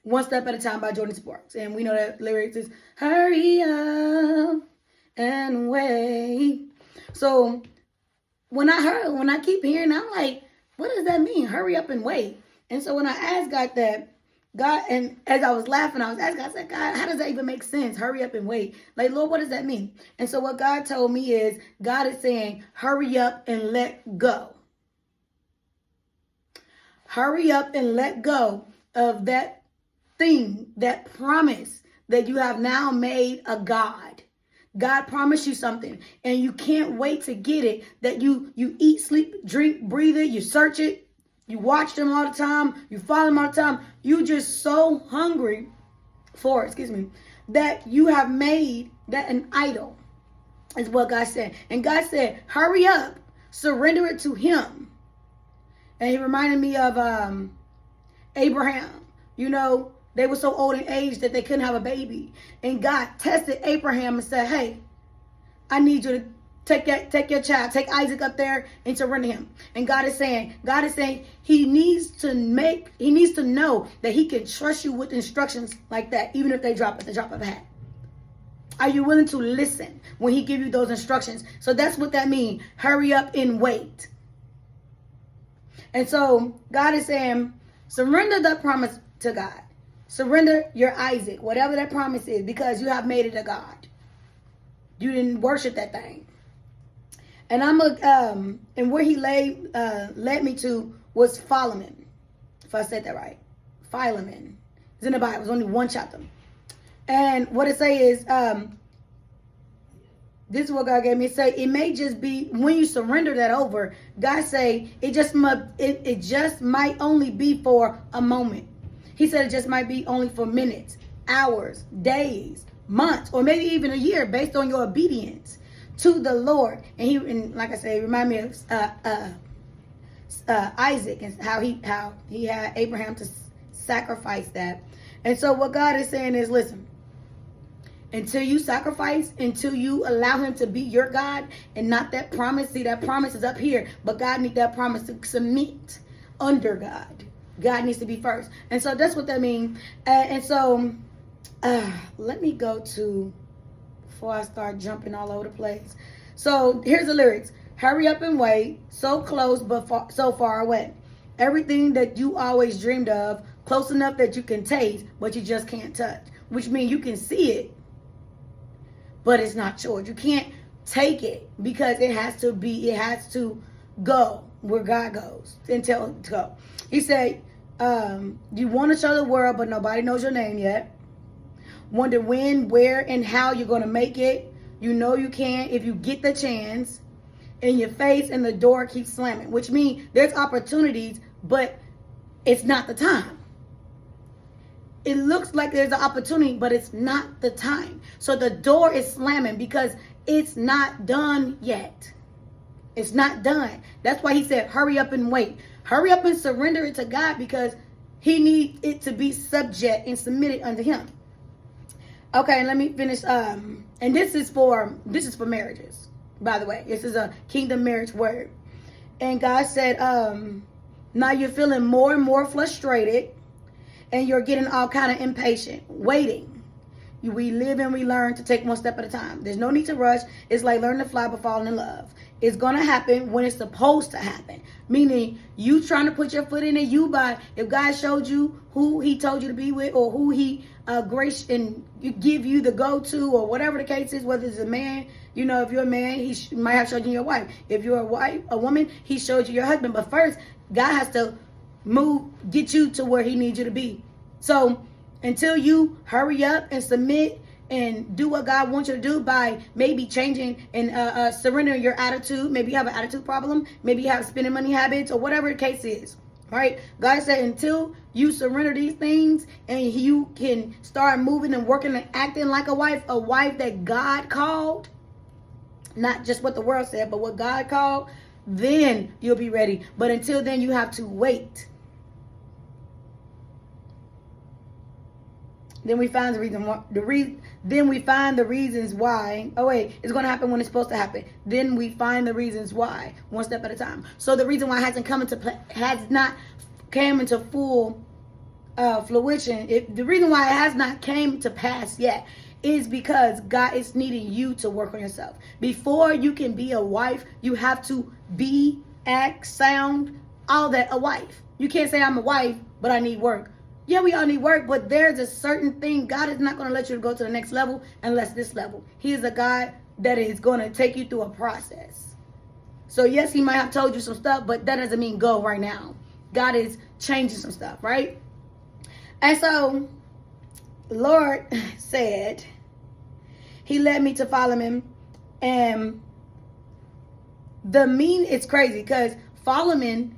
One Step at a Time by Jordan Sparks. And we know that lyrics is hurry up and wait. So when I keep hearing, I'm like, what does that mean? Hurry up and wait. And so when I asked God that, God, and as I was laughing, I was asking, I said, God, how does that even make sense? Hurry up and wait. Like, Lord, what does that mean? And so what God told me is, God is saying, hurry up and let go. Hurry up and let go of that thing, that promise that you have now made a God. God promised you something and you can't wait to get it, that you eat, sleep, drink, breathe it, you search it, you watch them all the time, you follow them all the time. You just so hungry for it, that you have made that an idol, is what God said. And God said, hurry up, surrender it to him. And he reminded me of Abraham. You know, they were so old in age that they couldn't have a baby. And God tested Abraham and said, hey, I need you to take your child, take Isaac up there and surrender him. And God is saying he needs to know that he can trust you with instructions like that, even if they drop at the drop of a hat. Are you willing to listen when he give you those instructions? So that's what that means. Hurry up and wait. And so God is saying, surrender that promise to God. Surrender your Isaac, whatever that promise is, because you have made it a God. You didn't worship that thing. And and where he led me to was Philemon, if I said that right. Philemon. It's in the Bible. It's only one chapter. And what it say is, this is what God gave me. It say, it may just be when you surrender that over, God say it just might only be for a moment. He said it just might be only for minutes, hours, days, months, or maybe even a year, based on your obedience to the Lord. And like I said, remind me of Isaac and how he had Abraham to sacrifice that. And so what God is saying is, listen, until you sacrifice, until you allow him to be your God and not that promise. See, that promise is up here, but God needs that promise to submit under God. God needs to be first. And so that's what that means. And so let me go to, before I start jumping all over the place. So here's the lyrics. Hurry up and wait, so close but so far away. Everything that you always dreamed of, close enough that you can taste, but you just can't touch. Which means you can see it, but it's not yours. You can't take it because it has to go where God goes and tell it to go. He said, you want to show the world, but nobody knows your name yet. Wonder when, where, and how you're going to make it. You know you can if you get the chance. In your face, and the door keeps slamming, which means there's opportunities, but it's not the time. It looks like there's an opportunity, but it's not the time. So the door is slamming because it's not done yet. It's not done. That's why he said, hurry up and wait. Hurry up and surrender it to God, because he needs it to be subject and submitted unto him. Okay, let me finish. And this is for marriages, by the way. This is a kingdom marriage word. And God said, now you're feeling more and more frustrated, and you're getting all kind of impatient, waiting. We live and we learn to take one step at a time. There's no need to rush. It's like learning to fly but falling in love. It's going to happen when it's supposed to happen. Meaning, you trying to put your foot in it, if God showed you who he told you to be with, or who he grace and give you the go-to, or whatever the case is, whether it's a man, if you're a man, he might have showed you your wife. If you're a woman, he showed you your husband. But first, God has to get you to where he needs you to be. So until you hurry up and submit and do what God wants you to do by maybe changing and surrendering your attitude. Maybe you have an attitude problem. Maybe you have spending money habits, or whatever the case is. Right? God said until you surrender these things and you can start moving and working and acting like a wife that God called, not just what the world said, but what God called, then you'll be ready. But until then, you have to wait. Then we find the reasons why. Oh wait, it's going to happen when it's supposed to happen. Then we find the reasons why, one step at a time. So the reason why it has not come into full fruition, the reason why it has not came to pass yet is because God is needing you to work on yourself. Before you can be a wife, you have to be, act, sound, all that a wife. You can't say I'm a wife, but I need work. Yeah, we all need work, but there's a certain thing. God is not going to let you go to the next level unless this level. He is a God that is going to take you through a process. So yes, he might have told you some stuff, but that doesn't mean go right now. God is changing some stuff, right? And so, Lord said, he led me to Philemon, and it's crazy because Philemon,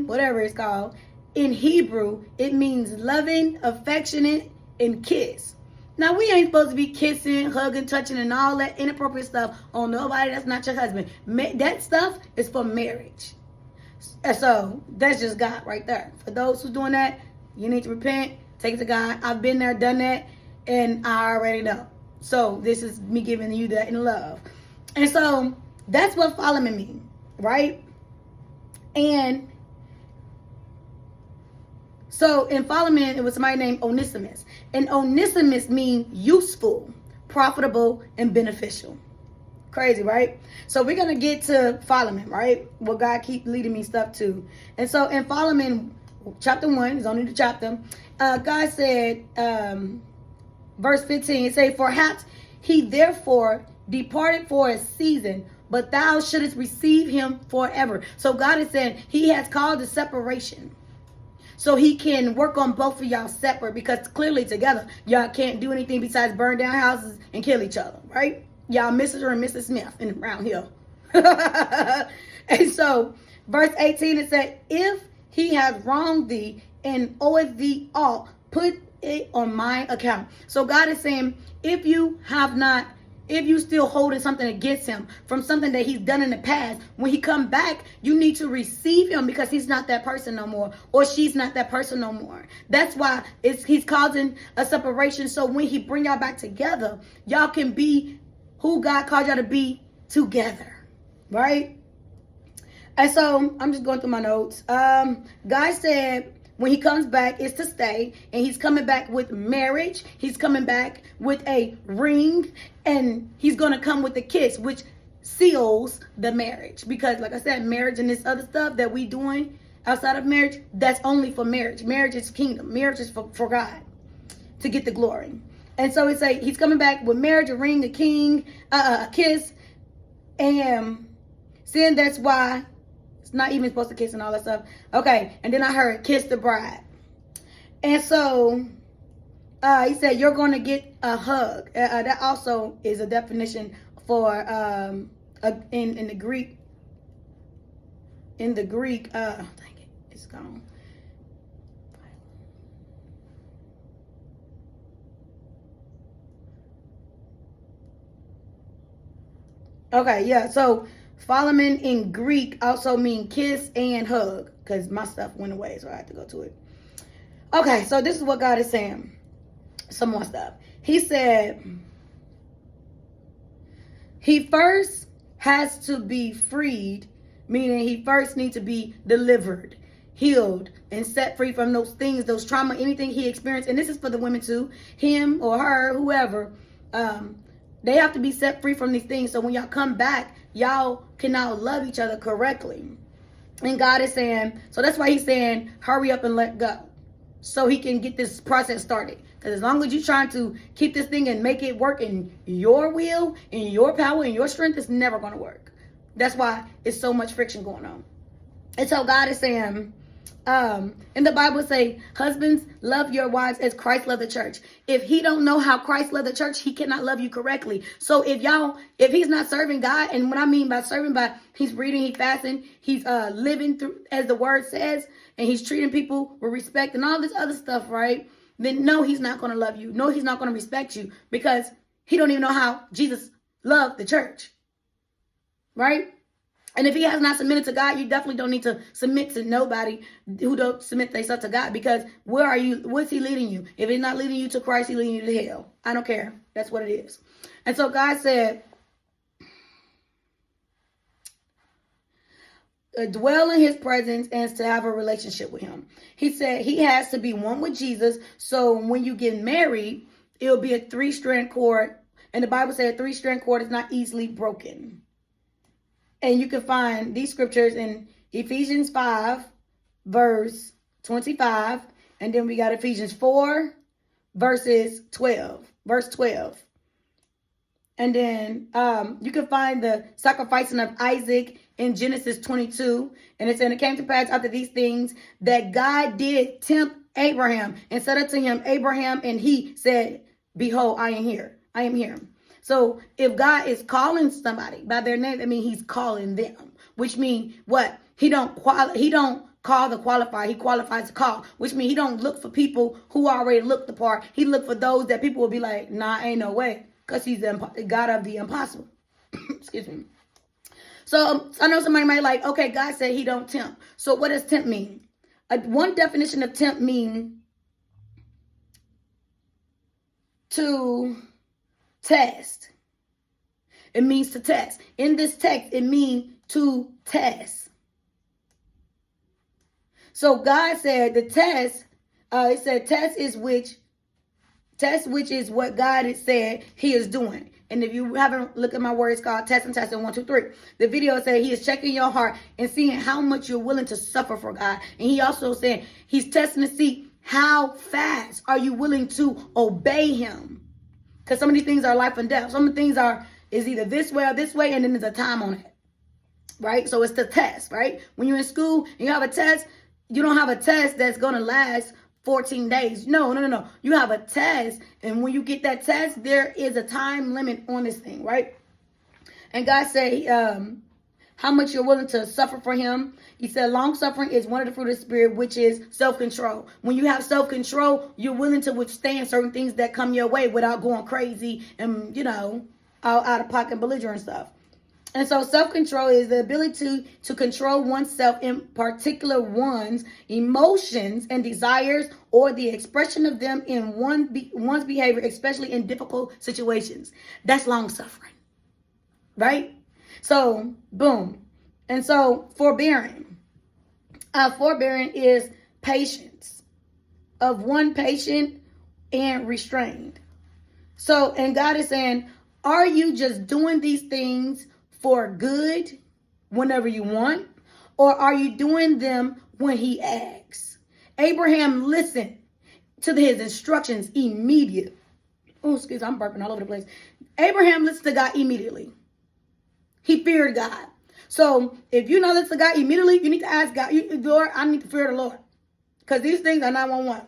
whatever it's called, in Hebrew, it means loving, affectionate, and kiss. Now, we ain't supposed to be kissing, hugging, touching, and all that inappropriate stuff on nobody that's not your husband. That stuff is for marriage. And so, that's just God right there. For those who's doing that, you need to repent, take it to God. I've been there, done that, and I already know. So, this is me giving you that in love. And so, that's what Philemon means, right? And so in Philemon, it was somebody named Onesimus. And Onesimus means useful, profitable, and beneficial. Crazy, right? So we're going to get to Philemon, right? Well, God keep leading me stuff too. And so in Philemon, chapter 1, is only the chapter, God said, verse 15, it say, perhaps he therefore departed for a season, but thou shouldest receive him forever. So God is saying he has called a separation. So he can work on both of y'all separate, because clearly together, y'all can't do anything besides burn down houses and kill each other, right? Y'all Mrs. and Mrs. Smith around here. And so, verse 18, it said, if he has wronged thee and oweth thee all, put it on my account. So God is saying, if you still holding something against him from something that he's done in the past, when he come back, you need to receive him, because he's not that person no more, or she's not that person no more. That's why he's causing a separation. So when he bring y'all back together, y'all can be who God called y'all to be together, right? And so I'm just going through my notes. God said, when he comes back, it's to stay. And he's coming back with marriage. He's coming back with a ring. And he's going to come with a kiss, which seals the marriage. Because like I said, marriage and this other stuff that we doing outside of marriage, that's only for marriage. Marriage is kingdom. Marriage is for God to get the glory. And so it's like he's coming back with marriage, a ring, a king, a kiss. And sin, that's why it's not even supposed to kiss and all that stuff. Okay, and then I heard kiss the bride. And so he said you're going to get a hug. That also is a definition for in the Greek. In the Greek, dang it, it's gone. Okay, yeah. So Philemon in Greek also mean kiss and hug, because my stuff went away, so I had to go to it. Okay, so this is what God is saying. Some more stuff. He said he first has to be freed, meaning he first needs to be delivered, healed, and set free from those things, those trauma, anything he experienced. And this is for the women too, him or her, whoever. They have to be set free from these things. So when y'all come back, y'all can now love each other correctly. And God is saying, so that's why he's saying, hurry up and let go, so he can get this process started. Because as long as you're trying to keep this thing and make it work in your will, in your power, in your strength, it's never going to work. That's why it's so much friction going on. And so God is saying, in the Bible say, husbands, love your wives as Christ loved the church. If he don't know how Christ loved the church, he cannot love you correctly. So if he's not serving God, and what I mean by serving, by he's reading, he's fasting, he's living through as the word says, and he's treating people with respect and all this other stuff, right? Then no, he's not going to love you. No, he's not going to respect you, because he don't even know how Jesus loved the church, right? And if he has not submitted to God, you definitely don't need to submit to nobody who don't submit themselves to God, because where are you? What's he leading you? If he's not leading you to Christ, he's leading you to hell. I don't care. That's what it is. And so God said, dwell in his presence and to have a relationship with him. He said he has to be one with Jesus. So when you get married, it'll be a 3-strand cord. And the Bible says a 3-strand cord is not easily broken. And you can find these scriptures in Ephesians 5, verse 25. And then we got Ephesians 4, verse 12. And then you can find the sacrificing of Isaac in Genesis 22. And it said, it came to pass after these things that God did tempt Abraham and said unto him, Abraham, and he said, behold, I am here. I am here. So if God is calling somebody by their name, I mean, he's calling them, which means what? He don't call the qualifier. He qualifies the call, which means he don't look for people who already look the part. He look for those that people will be like, nah, ain't no way. Because he's the God of the impossible. Excuse me. So I know somebody might like, okay, God said he don't tempt. So what does tempt mean? One definition of tempt means to test. It means to test. In this text, it means to test. So God said the test, it said test which is what God has said he is doing. And if you haven't looked at my word, it's called test and test in 1, 2, 3. The video said he is checking your heart and seeing how much you're willing to suffer for God. And he also said he's testing to see how fast are you willing to obey him. Because some of these things are life and death. Some of the things is either this way or this way, and then there's a time on it. Right? So it's the test, right? When you're in school and you have a test, you don't have a test that's going to last 14 days. No. You have a test. And when you get that test, there is a time limit on this thing, right? And God said, how much you're willing to suffer for him. He said, long suffering is one of the fruit of the spirit, which is self-control. When you have self-control, you're willing to withstand certain things that come your way without going crazy and, out of pocket belligerent stuff. And so self-control is the ability to control oneself, in particular one's emotions and desires, or the expression of them in one's behavior, especially in difficult situations. That's long-suffering, right? So, boom. And so forbearing. Forbearing is patience, of one patient and restrained. So, and God is saying, are you just doing these things for good whenever you want? Or are you doing them when he asks? Abraham listened to his instructions immediately. Oh, excuse me, I'm burping all over the place. Abraham listened to God immediately. He feared God. So if you not listen to God immediately, you need to ask God, Lord, I need to fear the Lord. Because these things are 911.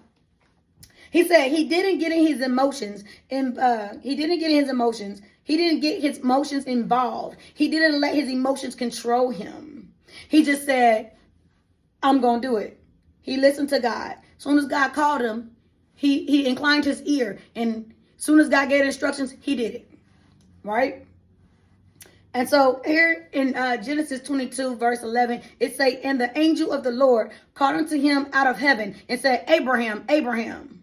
He said he didn't get in his emotions. He didn't get his emotions involved. He didn't let his emotions control him. He just said, I'm going to do it. He listened to God. As soon as God called him, he inclined his ear. And as soon as God gave instructions, he did it. Right? And so here in Genesis 22, verse 11, it say, and the angel of the Lord called unto him out of heaven and said, Abraham, Abraham.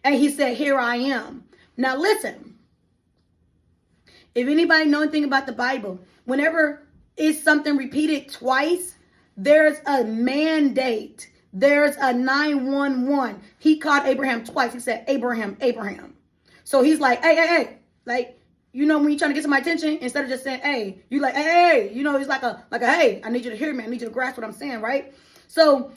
And he said, here I am. Now listen, if anybody know anything about the Bible, whenever it's something repeated twice, there's a mandate. There's a 911. He called Abraham twice. He said, Abraham, Abraham. So he's like, hey. Like, when you're trying to get somebody's attention, instead of just saying, hey, you like, hey. It's like a, hey, I need you to hear me. I need you to grasp what I'm saying, right? So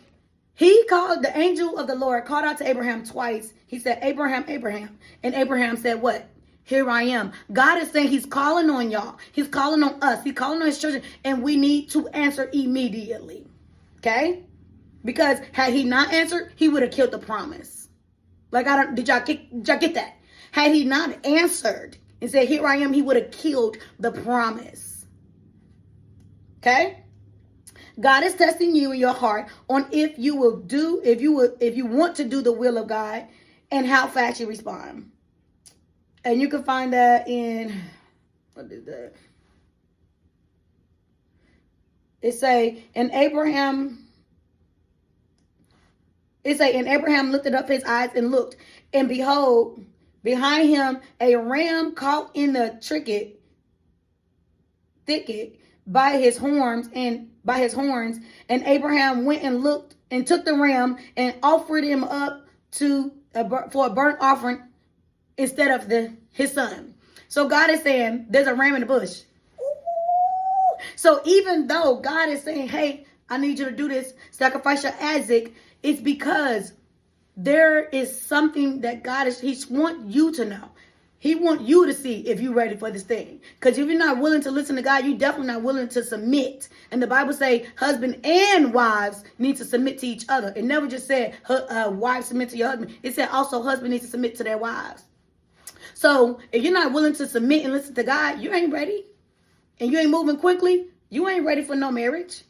he called, the angel of the Lord called out to Abraham twice. He said, Abraham, Abraham. And Abraham said, what? Here I am. God is saying he's calling on y'all. He's calling on us. He's calling on his children. And we need to answer immediately. Okay? Because had he not answered, he would have killed the promise. Did y'all get that? Had he not answered and said, here I am, he would have killed the promise. Okay? God is testing you in your heart on if you want to do the will of God and how fast you respond. And you can find that in, what is that? And Abraham lifted up his eyes and looked, and behold, behind him a ram caught in the thicket by his horns, and by his horns. And Abraham went and looked and took the ram and offered him up for a burnt offering instead of his son. So God is saying there's a ram in the bush. Ooh. So even though God is saying, hey, I need you to do this, sacrifice your Isaac, it's because there is something that he wants you to know. He wants you to see if you're ready for this thing. Because if you're not willing to listen to God, you're definitely not willing to submit. And the Bible say husband and wives need to submit to each other. It never just said wives submit to your husband. It said also husband needs to submit to their wives. So if you're not willing to submit and listen to God, you ain't ready. And you ain't moving quickly, you ain't ready for no marriage.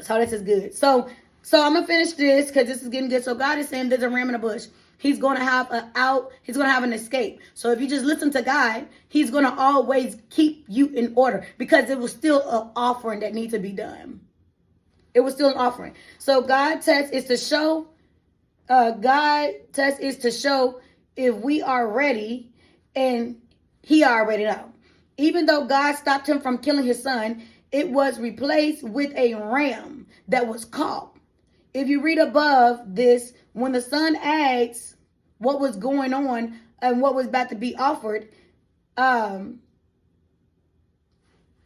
So this is good. So I'm going to finish this because this is getting good. So God is saying there's a ram in the bush. He's going to have he's going to have an escape. So if you just listen to God, he's going to always keep you in order because it was still an offering that needs to be done. It was still an offering. So God's test is to show if we are ready, and he already know. Even though God stopped him from killing his son, it was replaced with a ram that was caught. If you read above this, when the son asks what was going on and what was about to be offered,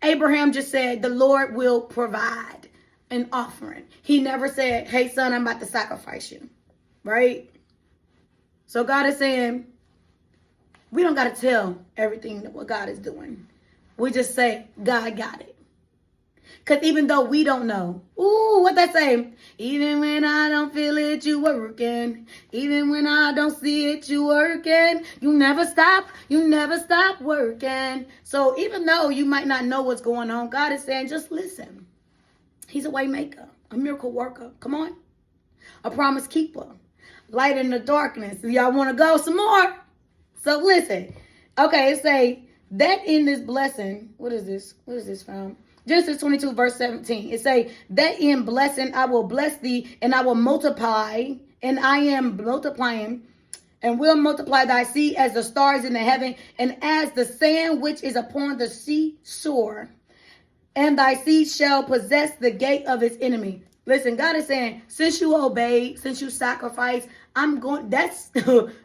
Abraham just said, the Lord will provide an offering. He never said, hey, son, I'm about to sacrifice you. Right? So God is saying, we don't got to tell everything what God is doing. We just say, God got it. Because even though we don't know, what that say? Even when I don't feel it, you working. Even when I don't see it, you working. You never stop working. So even though you might not know what's going on, God is saying, just listen. He's a way maker, a miracle worker. Come on. A promise keeper. Light in the darkness. Y'all want to go some more? So listen. Okay, it say that in this blessing. What is this? What is this from? Genesis 22 verse 17. It say that in blessing I will bless thee, and I will multiply, and I am multiplying, and will multiply thy seed as the stars in the heaven, and as the sand which is upon the seashore. And thy seed shall possess the gate of its enemy. Listen, God is saying, since you obeyed, since you sacrificed,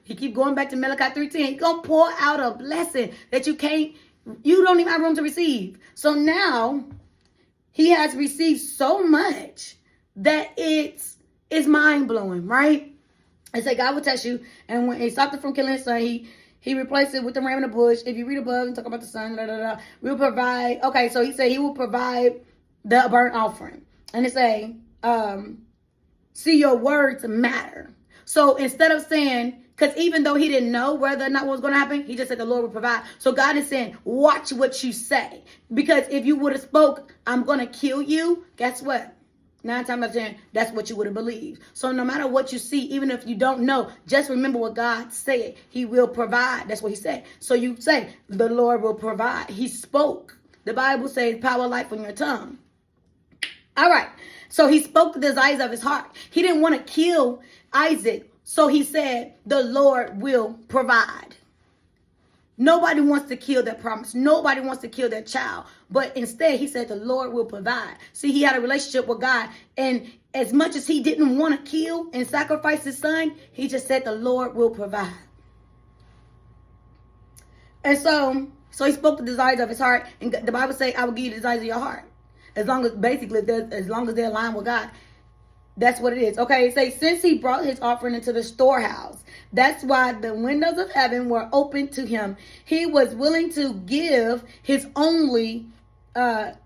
he keep going back to Malachi 3:10. He's going to pour out a blessing that you don't even have room to receive. So now he has received so much that it's mind-blowing, right? It's like God will test you. And when he stopped him from killing his son, he replaced it with the ram in the bush. If you read above and talk about the son, we'll provide. Okay, so he said he will provide the burnt offering. And it say, see, your words matter. So instead of saying, because even though he didn't know whether or not what was going to happen, he just said the Lord will provide. So God is saying, watch what you say. Because if you would have spoke, I'm going to kill you, guess what? 9 times out of 10, that's what you would have believed. So no matter what you see, even if you don't know, just remember what God said. He will provide. That's what he said. So you say, the Lord will provide. He spoke. The Bible says power of life on your tongue. All right. So he spoke the desires of his heart. He didn't want to kill Isaac. So he said, the Lord will provide. Nobody wants to kill their promise. Nobody wants to kill their child. But instead, he said, the Lord will provide. See, he had a relationship with God. And as much as he didn't want to kill and sacrifice his son, he just said, the Lord will provide. And so he spoke the desires of his heart. And the Bible says, I will give you the desires of your heart. As long as they're aligned with God. That's what it is. Okay, it says, since he brought his offering into the storehouse, that's why the windows of heaven were open to him. He was willing to give his only child,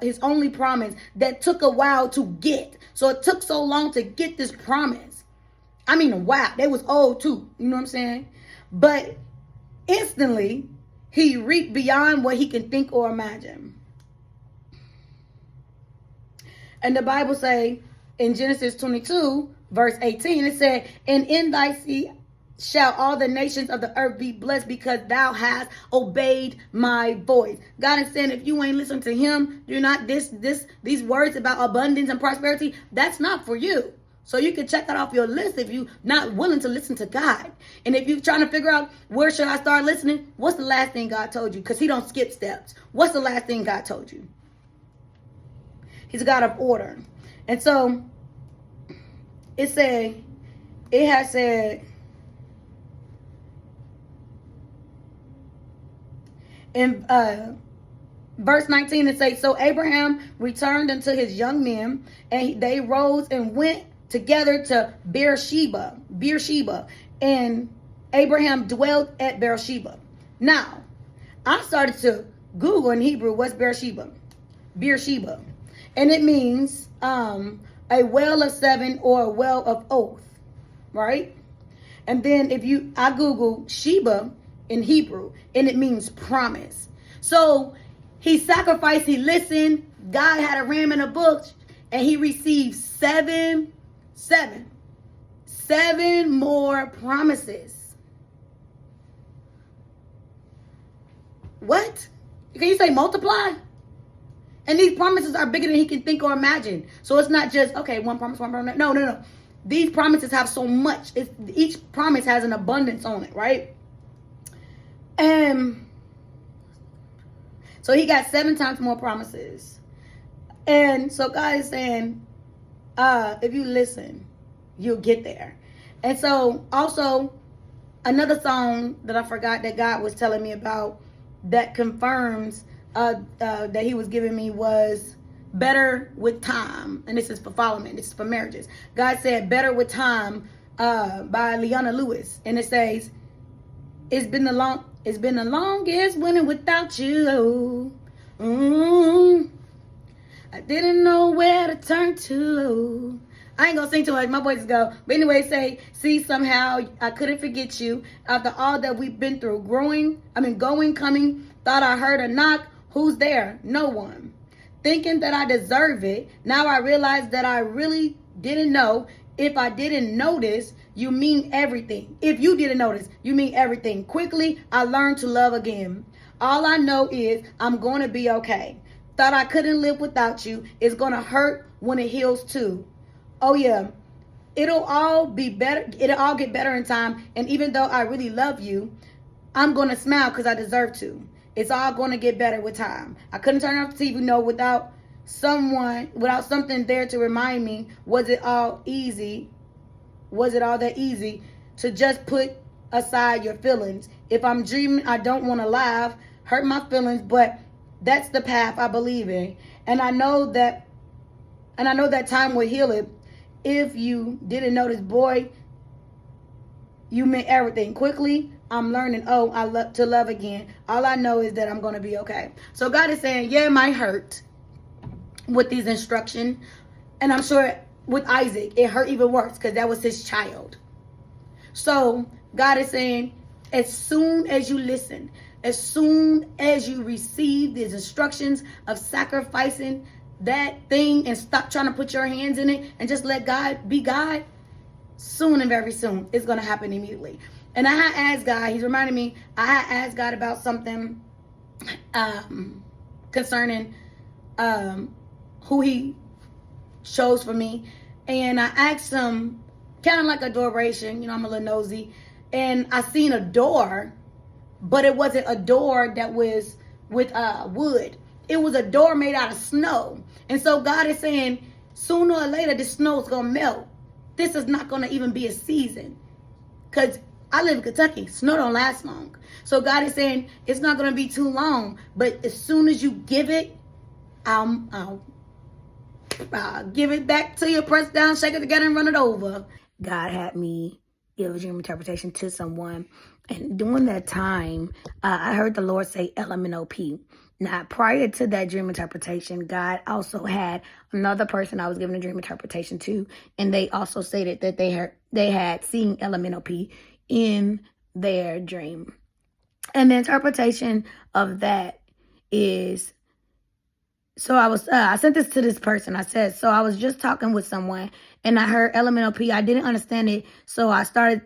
his only promise that took a while to get. So it took so long to get this promise. I mean, wow, they was old too. You know what I'm saying? But instantly, he reaped beyond what he can think or imagine. And the Bible say in Genesis 22, verse 18, it said, and in thy seed shall all the nations of the earth be blessed because thou hast obeyed my voice. God is saying, if you ain't listening to him, you're not these words about abundance and prosperity, that's not for you. So you can check that off your list if you're not willing to listen to God. And if you're trying to figure out where should I start listening, what's the last thing God told you? Because he don't skip steps. What's the last thing God told you? He's a God of order. And so it has said in verse 19, it says, so Abraham returned unto his young men, and they rose and went together to Beersheba, and Abraham dwelt at Beersheba. Now, I started to Google in Hebrew what's Beersheba. And it means a well of seven or a well of oath, right? And then I Google Sheba in Hebrew, and it means promise. So he sacrificed, he listened, God had a ram in a bush, and he received seven more promises. What? Can you say multiply? And these promises are bigger than he can think or imagine. So it's not just, okay, one promise. No. These promises have so much. Each promise has an abundance on it, right? And so he got 7 times more promises. And so God is saying, if you listen, you'll get there. And so also another song that I forgot that God was telling me about that confirms that he was giving me was Better with Time. And this is for Philemon. This is for marriages. God said Better with Time by Leona Lewis. And it says, it's been the longest winter without you. I didn't know where to turn to. I ain't gonna sing too much. My voice go. But anyway, see, somehow I couldn't forget you after all that we've been through. Going, coming. Thought I heard a knock. Who's there? No one. Thinking that I deserve it. Now I realize that I really didn't know. If I didn't notice, you mean everything. If you didn't notice, you mean everything. Quickly, I learned to love again. All I know is I'm going to be okay. Thought I couldn't live without you. It's going to hurt when it heals too. Oh yeah, it'll all be better. It'll all get better in time. And even though I really love you, I'm going to smile because I deserve to. It's all going to get better with time. I couldn't turn off the TV, without something there to remind me. Was it all that easy to just put aside your feelings? If I'm dreaming, I don't want to laugh, hurt my feelings, but that's the path I believe in. And I know that time will heal it. If you didn't notice, boy, you meant everything. Quickly, I'm learning, I love to love again. All I know is that I'm going to be okay. So God is saying, yeah, it might hurt with these instructions. And I'm sure with Isaac, it hurt even worse because that was his child. So God is saying, as soon as you listen, as soon as you receive these instructions of sacrificing that thing and stop trying to put your hands in it and just let God be God, soon and very soon, it's going to happen immediately. And I had asked God, he's reminding me, I had asked God about something concerning who he chose for me. And I asked him, kind of like adoration, I'm a little nosy. And I seen a door, but it wasn't a door that was with wood. It was a door made out of snow. And so God is saying, sooner or later, this snow is going to melt. This is not going to even be a season. Because I live in Kentucky. Snow don't last long. So God is saying, it's not going to be too long. But as soon as you give it, I'll give it back to you, press down, shake it together, and run it over. God had me give a dream interpretation to someone. And during that time, I heard the Lord say LMNOP. Now, prior to that dream interpretation, God also had another person I was giving a dream interpretation to, and they also stated that they had seen LMNOP in their dream. And the interpretation of that is, so I sent this to this person. I said, so I was just talking with someone, and I heard LMNOP. I didn't understand it, so I started,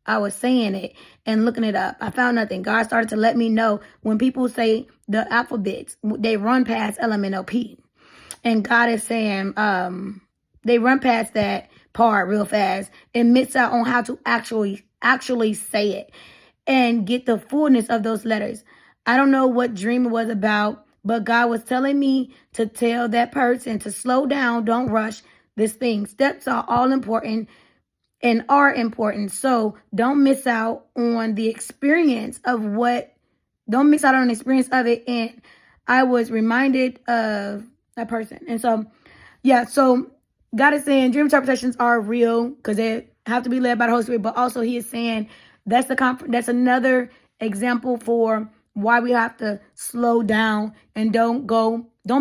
I was saying it and looking it up. I found nothing. God started to let me know when people say the alphabets, they run past LMNOP. And God is saying they run past that part real fast and miss out on how to actually say it and get the fullness of those letters. I don't know what dream it was about, but God was telling me to tell that person to slow down, don't rush this thing. Steps are all important and are important. So don't miss out on the experience of don't miss out on the experience of it. And I was reminded of that person. And so, yeah, so God is saying dream interpretations are real because they have to be led by the Holy Spirit, but also he is saying that's another example for why we have to slow down and don't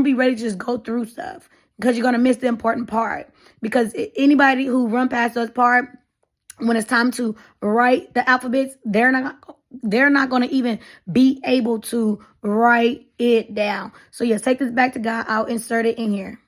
be ready to just go through stuff because you're going to miss the important part. Because anybody who run past those part, when it's time to write the alphabets, they're not going to even be able to write it down. So yes, take this back to God. I'll insert it in here.